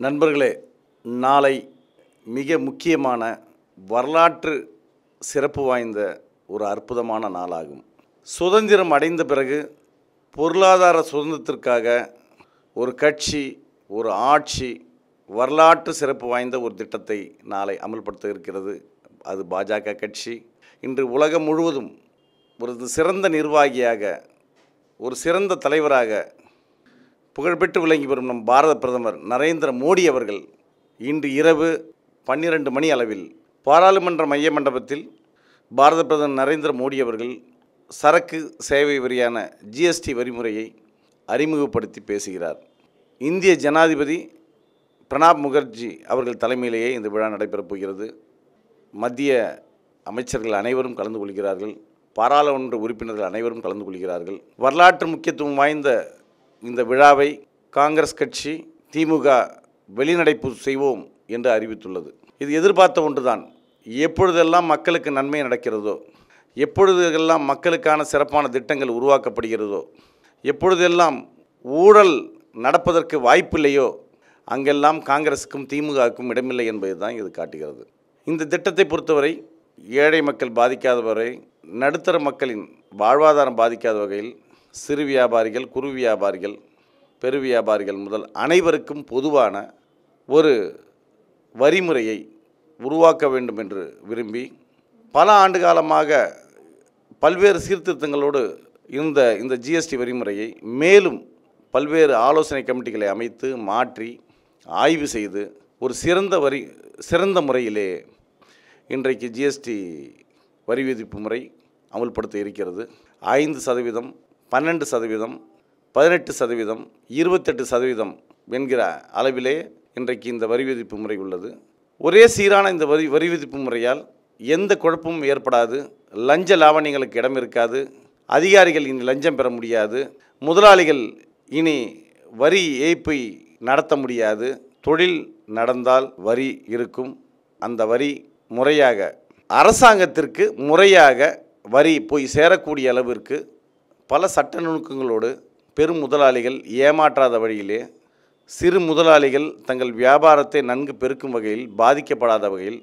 நண்பர்களே, நாளை மிக முக்கியமான வரலாற்று சிறப்பு வாய்ந்த ஒரு அற்புதமான நாளாகும். சுதந்திரம் அடைந்த பிறகு பொருளாதார சுதந்திரத்திற்காக ஒரு கட்சி, ஒரு ஆட்சி வரலாற்று சிறப்பு வாய்ந்த ஒரு திட்டத்தை நாளை அமல்படுத்த இருக்கிறது. அது பாஜக கட்சி. இன்று உலகம் முழுவதும் ஒரு சிறந்த நிர்வாகியாக, ஒரு சிறந்த தலைவராக புகழ்பெற்று விளங்கி வரும் நம் பாரத பிரதமர் நரேந்திர மோடி அவர்கள் இன்று இரவு 12 மணி அளவில் பாராளுமன்ற மைய மண்டபத்தில் பாரத பிரதமர் நரேந்திர மோடி அவர்கள் சரக்கு சேவை வரியான ஜிஎஸ்டி வரிமுறையை அறிமுகப்படுத்தி பேசுகிறார். இந்திய ஜனாதிபதி பிரணாப் முகர்ஜி அவர்கள் தலைமையிலேயே இந்த விழா நடைபெறப் போகிறது. மத்திய அமைச்சர்கள் அனைவரும் கலந்து கொள்கிறார்கள். பாராளுமன்ற உறுப்பினர்கள் அனைவரும் கலந்து கொள்கிறார்கள். வரலாற்று முக்கியத்துவம் வாய்ந்த இந்த விழாவை காங்கிரஸ் கட்சி, திமுக வெளிநடப்பு செய்வோம் என்று அறிவித்துள்ளது. இது எதிர்பார்த்த ஒன்றுதான். எப்பொழுதெல்லாம் மக்களுக்கு நன்மை நடக்கிறதோ, எப்பொழுதெல்லாம் மக்களுக்கான சிறப்பான திட்டங்கள் உருவாக்கப்படுகிறதோ, எப்பொழுதெல்லாம் ஊழல் நடப்பதற்கு வாய்ப்பில்லையோ அங்கெல்லாம் காங்கிரஸுக்கும் திமுகவுக்கும் இடமில்லை என்பது தான் இது காட்டுகிறது. இந்த திட்டத்தை பொறுத்தவரை ஏழை மக்கள் பாதிக்காத வரை, நடுத்தர மக்களின் வாழ்வாதாரம் பாதிக்காத வகையில் சிறு வியாபாரிகள், குறு வியாபாரிகள், பெரு வியாபாரிகள் முதல் அனைவருக்கும் பொதுவான ஒரு வரிமுறையை உருவாக்க வேண்டும் என்று விரும்பி பல ஆண்டு காலமாக பல்வேறு சீர்திருத்தங்களோடு இந்த ஜிஎஸ்டி வரிமுறையை மேலும் பல்வேறு ஆலோசனை கமிட்டிகளை அமைத்து மாற்றி ஆய்வு செய்து ஒரு சிறந்த முறையிலே இன்றைக்கு ஜிஎஸ்டி வரி விதிப்பு முறை அமுல்படுத்த இருக்கிறது. 5%, 12%, 18%, 28% என்கிற அளவிலே இன்றைக்கு இந்த வரி விதிப்பு முறை உள்ளது. ஒரே சீரான இந்த வரி விதிப்பு முறையால் எந்த குழப்பமும் ஏற்படாது. லஞ்ச லாவணியங்களுக்கு இடம் இருக்காது. அதிகாரிகள் இனி லஞ்சம் பெற முடியாது. முதலாளிகள் இனி வரி ஏய்ப்பை நடத்த முடியாது. தொழில் நடந்தால் வரி இருக்கும். அந்த வரி முறையாக அரசாங்கத்திற்கு முறையாக வரி போய் சேரக்கூடிய அளவிற்கு பல சட்ட நுணுக்கங்களோடு பெரும் முதலாளிகள் ஏமாற்றாத வழியிலே, சிறு முதலாளிகள் தங்கள் வியாபாரத்தை நன்கு பெருக்கும் வகையில், பாதிக்கப்படாத வகையில்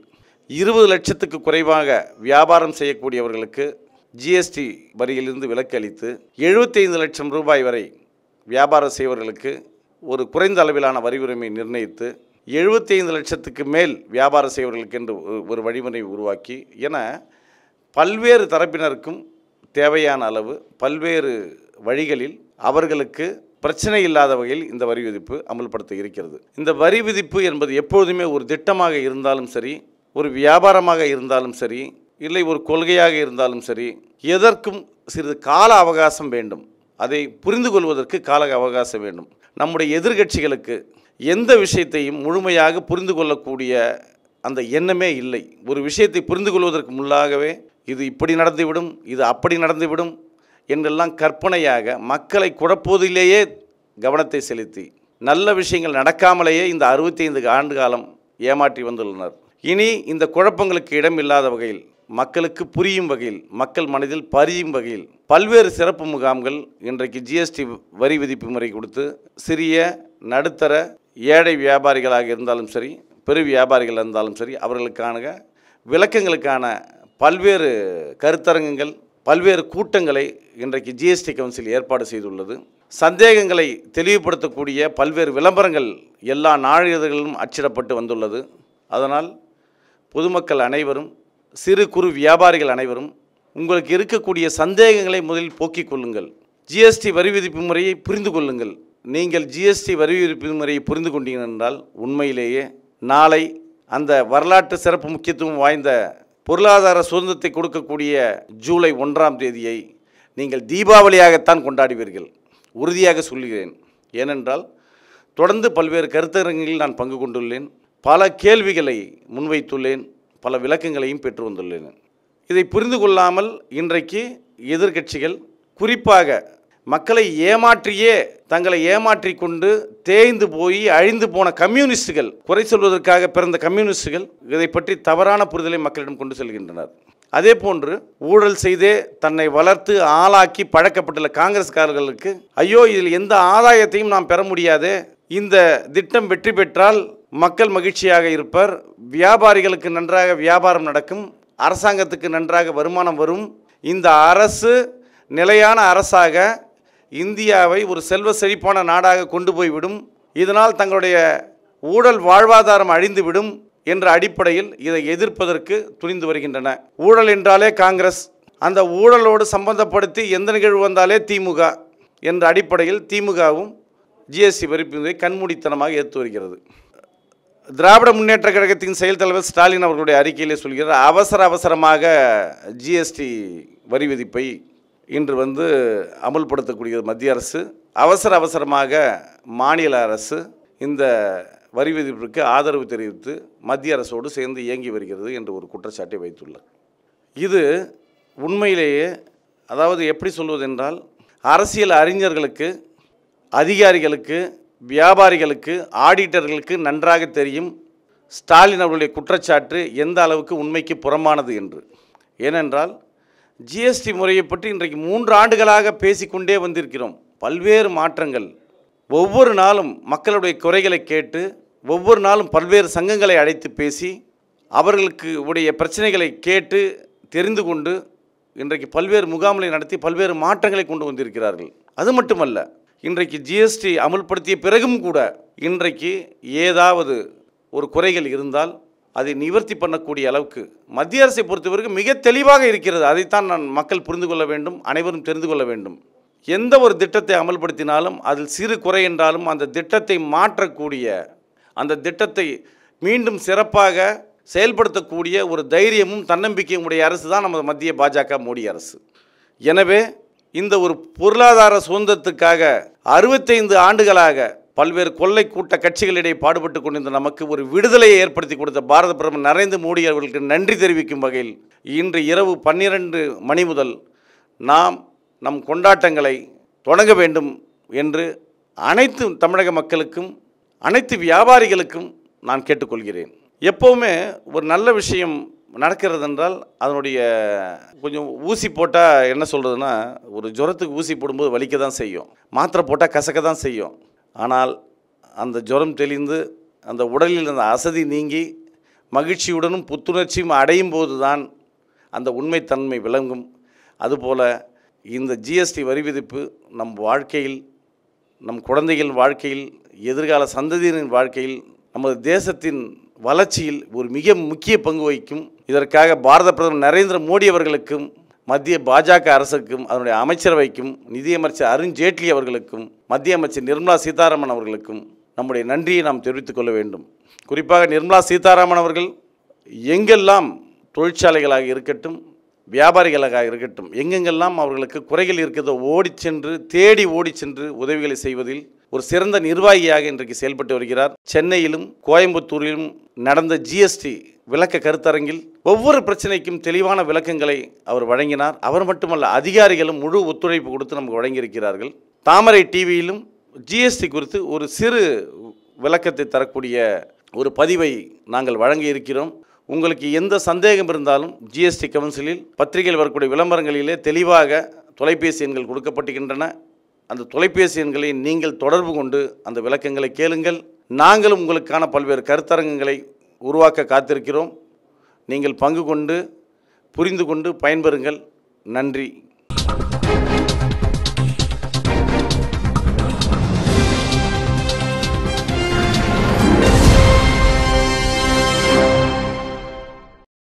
20 லட்சத்துக்கு குறைவாக வியாபாரம் செய்யக்கூடியவர்களுக்கு ஜிஎஸ்டி வரியிலிருந்து விலக்கு அளித்து 75 லட்சம் ரூபாய் வரை வியாபாரம் செய்வர்களுக்கு ஒரு குறைந்த அளவிலான வரி உரிமை நிர்ணயித்து 75 லட்சத்துக்கு மேல் வியாபாரம் செய்வர்களுக்கு என்று ஒரு வழிமுறை உருவாக்கி என பல்வேறு தரப்பினருக்கும் தேவையான அளவு பல்வேறு வழிகளில் அவர்களுக்கு பிரச்சனை இல்லாத வகையில் இந்த வரி விதிப்பு அமல்படுத்த இருக்கிறது. இந்த வரி விதிப்பு என்பது எப்பொழுதுமே ஒரு திட்டமாக இருந்தாலும் சரி, ஒரு வியாபாரமாக இருந்தாலும் சரி, இல்லை ஒரு கொள்கையாக இருந்தாலும் சரி, எதற்கும் சிறிது கால அவகாசம் வேண்டும். அதை புரிந்து கொள்வதற்கு கால அவகாசம் வேண்டும். நம்முடைய எதிர்கட்சிகளுக்கு எந்த விஷயத்தையும் முழுமையாக புரிந்து கொள்ளக்கூடிய அந்த எண்ணமே இல்லை. ஒரு விஷயத்தை புரிந்து கொள்வதற்கு முன்னாகவே இது இப்படி நடந்துவிடும், இது அப்படி நடந்துவிடும் என்றெல்லாம் கற்பனையாக மக்களை குழப்புவதிலேயே கவனத்தை செலுத்தி நல்ல விஷயங்கள் நடக்காமலேயே இந்த 65 ஆண்டு காலம் ஏமாற்றி வந்துள்ளனர். இனி இந்த குழப்பங்களுக்கு இடம் இல்லாத வகையில், மக்களுக்கு புரியும் வகையில், மக்கள் மனதில் பதியும் வகையில் பல்வேறு சிறப்பு முகாம்கள் இன்றைக்கு ஜிஎஸ்டி வரி விதிப்பு முறை கொடுத்து சிறிய, நடுத்தர, ஏழை வியாபாரிகளாக இருந்தாலும் சரி, பெரு வியாபாரிகள் இருந்தாலும் சரி, அவர்களுக்கான விளக்கங்களுக்கான பல்வேறு கருத்தரங்குகள், பல்வேறு கூட்டங்களை இன்றைக்கு ஜிஎஸ்டி கவுன்சில் ஏற்பாடு செய்துள்ளது. சந்தேகங்களை தெளிவுபடுத்தக்கூடிய பல்வேறு விளம்பரங்கள் எல்லா நாளிதழ்களிலும் அச்சிடப்பட்டு வந்துள்ளது. அதனால் பொதுமக்கள் அனைவரும், சிறு குறு வியாபாரிகள் அனைவரும் உங்களுக்கு இருக்கக்கூடிய சந்தேகங்களை முதலில் போக்கிக் கொள்ளுங்கள். ஜிஎஸ்டி வரி விதிப்பு முறையை புரிந்து கொள்ளுங்கள். நீங்கள் ஜிஎஸ்டி வரி விதிப்பு முறையை புரிந்து கொண்டீர்கள் என்றால் உண்மையிலேயே நாளை அந்த வரலாற்று சிறப்பு முக்கியத்துவம் வாய்ந்த பொருளாதார சுதந்திரத்தை கொடுக்கக்கூடிய ஜூலை 1ஆம் தேதியை நீங்கள் தீபாவளியாகத்தான் கொண்டாடுவீர்கள். உறுதியாக சொல்கிறேன். ஏனென்றால் தொடர்ந்து பல்வேறு கருத்தரங்களில் நான் பங்கு கொண்டுள்ளேன். பல கேள்விகளை முன்வைத்துள்ளேன். பல விளக்கங்களையும் பெற்று வந்துள்ளேன். இதை புரிந்து கொள்ளாமல் இன்றைக்கு எதிர்கட்சிகள், குறிப்பாக மக்களை ஏமாற்றியே தங்களை ஏமாற்றி கொண்டு தேய்ந்து போய் அழிந்து போன கம்யூனிஸ்டுகள், குறை சொல்வதற்காக பிறந்த கம்யூனிஸ்டுகள் இதை பற்றி தவறான புரிதலை மக்களிடம் கொண்டு செல்கின்றனர். அதே போன்று ஊழல் செய்தே தன்னை வளர்த்து ஆளாக்கி பழக்கப்பட்டுள்ள காங்கிரஸ்காரர்களுக்கு ஐயோ இதில் எந்த ஆதாயத்தையும் நாம் பெற முடியாது, இந்த திட்டம் வெற்றி பெற்றால் மக்கள் மகிழ்ச்சியாக இருப்பர், வியாபாரிகளுக்கு நன்றாக வியாபாரம் நடக்கும், அரசாங்கத்துக்கு நன்றாக வருமானம் வரும். இந்த அரசு நிலையான அரசாக இந்தியாவை ஒரு செல்வ செழிப்பான நாடாக கொண்டு போய்விடும், இதனால் தங்களுடைய ஊழல் வாழ்வாதாரம் அழிந்துவிடும் என்ற அடிப்படையில் இதை எதிர்ப்பதற்கு துணிந்து வருகின்றன. ஊழல் என்றாலே காங்கிரஸ், அந்த ஊழலோடு சம்பந்தப்படுத்தி எந்த நிகழ்வு வந்தாலே திமுக என்ற அடிப்படையில் திமுகவும் ஜிஎஸ்டி வரிப்பினை கண்மூடித்தனமாக ஏற்று வருகிறது. திராவிட முன்னேற்ற கழகத்தின் செயல் தலைவர் ஸ்டாலின் அவர்களுடைய அறிக்கையிலே சொல்கிறார், அவசரமாக ஜிஎஸ்டி வரி விதிப்பை இன்று அமல்படுத்தக்கூடிய மத்திய அரசு, அவசரமாக மாநில அரசு இந்த வரி விதிப்பிற்கு ஆதரவு தெரிவித்து மத்திய அரசோடு சேர்ந்து இயங்கி வருகிறது என்று ஒரு குற்றச்சாட்டை வைத்துள்ளார். இது உண்மையிலேயே, அதாவது எப்படி சொல்வதென்றால், அரசியல் அறிஞர்களுக்கு, அதிகாரிகளுக்கு, வியாபாரிகளுக்கு, ஆடிட்டர்களுக்கு நன்றாக தெரியும் ஸ்டாலின் அவர்களுடைய குற்றச்சாட்டு எந்த அளவுக்கு உண்மைக்கு புறம்பானது என்று. ஏனென்றால் ஜிஎஸ்டி முறையை பற்றி இன்றைக்கு 3 ஆண்டுகளாக பேசிக்கொண்டே வந்திருக்கிறோம். பல்வேறு மாற்றங்கள், ஒவ்வொரு நாளும் மக்களுடைய குறைகளை கேட்டு, ஒவ்வொரு நாளும் பல்வேறு சங்கங்களை அழைத்து பேசி, அவர்களுக்கு உடைய பிரச்சனைகளை கேட்டு தெரிந்து கொண்டு இன்றைக்கு பல்வேறு முகாம்களை நடத்தி பல்வேறு மாற்றங்களை கொண்டு வந்திருக்கிறார்கள். அது மட்டுமல்ல, இன்றைக்கு ஜிஎஸ்டி அமுல்படுத்திய பிறகும் கூட இன்றைக்கு ஏதாவது ஒரு குறைகள் இருந்தால் அதை நிவர்த்தி பண்ணக்கூடிய அளவுக்கு மத்திய அரசை பொறுத்தவரைக்கும் மிக தெளிவாக இருக்கிறது. அதைத்தான் மக்கள் புரிந்து கொள்ள வேண்டும், அனைவரும் தெரிந்து கொள்ள வேண்டும். எந்த ஒரு திட்டத்தை அமல்படுத்தினாலும் அதில் சிறு குறை என்றாலும் அந்த திட்டத்தை மாற்றக்கூடிய, அந்த திட்டத்தை மீண்டும் சிறப்பாக செயல்படுத்தக்கூடிய ஒரு தைரியமும் தன்னம்பிக்கையும் உடைய அரசு தான் நமது மத்திய பாஜக மோடி அரசு. எனவே இந்த ஒரு பொருளாதார சுதந்திரத்துக்காக 65 ஆண்டுகளாக பல்வேறு கொள்ளை கூட்ட கட்சிகளிடையே பாடுபட்டு கொண்டிருந்த நமக்கு ஒரு விடுதலையை ஏற்படுத்தி கொடுத்த பாரத பிரதமர் நரேந்திர மோடி அவர்களுக்கு நன்றி தெரிவிக்கும் வகையில் இன்று இரவு 12 மணி முதல் நாம் நம் கொண்டாட்டங்களை தொடங்க வேண்டும் என்று அனைத்து தமிழக மக்களுக்கும், அனைத்து வியாபாரிகளுக்கும் நான் கேட்டுக்கொள்கிறேன். எப்போவுமே ஒரு நல்ல விஷயம் நடக்கிறது என்றால் அதனுடைய கொஞ்சம் ஊசி போட்டால் என்ன சொல்கிறதுனா, ஒரு ஜுரத்துக்கு ஊசி போடும்போது வலிக்க தான் செய்யும், மாத்திரை போட்டால் கசக்க தான் செய்யும். ஆனால் அந்த ஜுரம் தெளிந்து அந்த உடலில் அந்த அசதி நீங்கி மகிழ்ச்சியுடனும் புத்துணர்ச்சியும் அடையும் போது தான் அந்த உண்மைத்தன்மை விளங்கும். அதுபோல் இந்த ஜிஎஸ்டி வரி விதிப்பு நம் வாழ்க்கையில், நம் குழந்தைகள் வாழ்க்கையில், எதிர்கால சந்ததியினரின் வாழ்க்கையில், நமது தேசத்தின் வளர்ச்சியில் ஒரு மிக முக்கிய பங்கு வகிக்கும். இதற்காக பாரத பிரதமர் நரேந்திர மோடி அவர்களுக்கும், மத்திய பாஜக அரசுக்கும், அதனுடைய அமைச்சரவைக்கும், நிதியமைச்சர் அருண் ஜேட்லி அவர்களுக்கும், மத்திய அமைச்சர் நிர்மலா சீதாராமன் அவர்களுக்கும் நம்முடைய நன்றியை நாம் தெரிவித்துக் கொள்ள வேண்டும். குறிப்பாக நிர்மலா சீதாராமன் அவர்கள் எங்கெல்லாம் தொழிற்சாலைகளாக இருக்கட்டும், வியாபாரிகளாக இருக்கட்டும், எங்கெங்கெல்லாம் அவர்களுக்கு குறைகள் இருக்கிறதோ தேடி ஓடி சென்று உதவிகளை செய்வதில் ஒரு சிறந்த நிர்வாகியாக இன்றைக்கு செயல்பட்டு வருகிறார். சென்னையிலும் கோயம்புத்தூரிலும் நடந்த ஜிஎஸ்டி விளக்க கருத்தரங்கில் ஒவ்வொரு பிரச்சனைக்கும் தெளிவான விளக்கங்களை அவர் வழங்கினார். அவர் மட்டுமல்ல, அதிகாரிகளும் முழு ஒத்துழைப்பு கொடுத்து நமக்கு வழங்கியிருக்கிறார்கள். தாமரை டிவியிலும் ஜிஎஸ்டி குறித்து ஒரு சிறு விளக்கத்தை தரக்கூடிய ஒரு பதிவை நாங்கள் வழங்கி இருக்கிறோம். உங்களுக்கு எந்த சந்தேகம் இருந்தாலும் ஜிஎஸ்டி கவுன்சிலில் பத்திரிகையில் வரக்கூடிய விளம்பரங்களிலே தெளிவாக தொலைபேசி எண்கள் கொடுக்கப்பட்டுகின்றன. அந்த தொலைபேசி எண்களை நீங்கள் தொடர்பு கொண்டு அந்த விளக்கங்களை கேளுங்கள். நாங்களும் உங்களுக்கான பல்வேறு கருத்தரங்குகளை உருவாக்க காத்திருக்கிறோம். நீங்கள் பங்கு கொண்டு புரிந்து கொண்டு பயன்பெறுங்கள். நன்றி.